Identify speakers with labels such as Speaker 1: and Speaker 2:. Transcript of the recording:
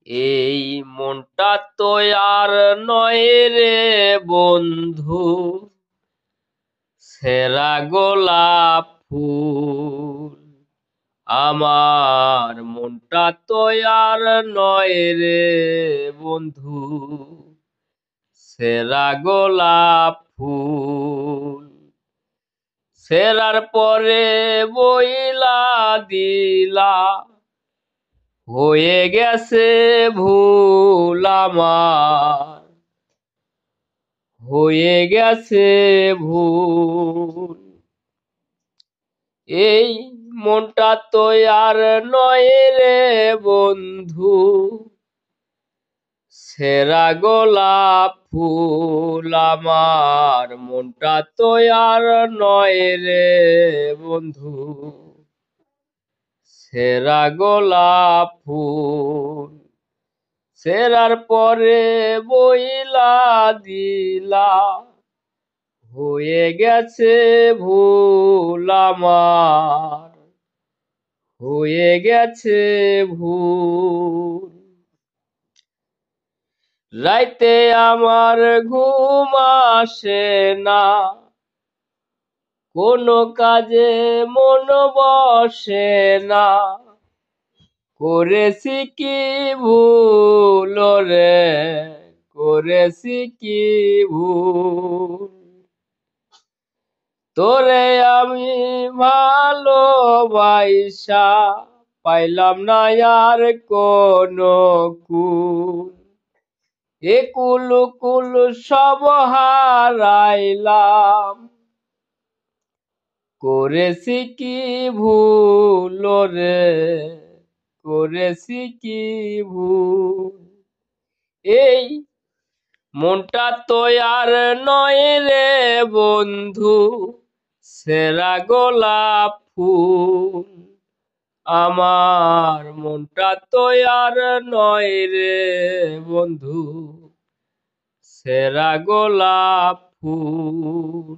Speaker 1: এই মনটা তো আর নয় রে বন্ধু, ছেঁড়া গোলাপ ফুল। আমার মনটা তো আর নয় রে বন্ধু, ছেঁড়া গোলাপ ফুল। ছেঁড়ার পরে বইলা দিলা, হয়ে গেছে ভুল আমার, হয়ে গেছে ভুল। এই মনটা তো আর নয় রে বন্ধু, ছেঁড়া গোলাপ ফুল। আমার মনটা তো আর নয় রে বন্ধু, ছেঁড়া গোলাপ ফুল। ছেঁড়ার পরে বইলা দিলা, হয়ে গেছে ভুল আমার, হয়ে গেছে ভুল। রাইতে আমার ঘুম আসে না, কোনো কাজে মন বসে না। করেছি কি ভুল রে, করেছি কি ভুল। তোরে আমি ভালোবাসা পাইলাম না আর কোনো কুল। এ কুল কুল সব হারাইলাম, করেছি কি ভুল রে, করেছি কি ভুল। এই মনটা তো আর নয় রে বন্ধু, ছেঁড়া গোলাপ ফুল। আমার মনটা তো আর নয় রে বন্ধু, ছেঁড়া গোলাপ ফুল।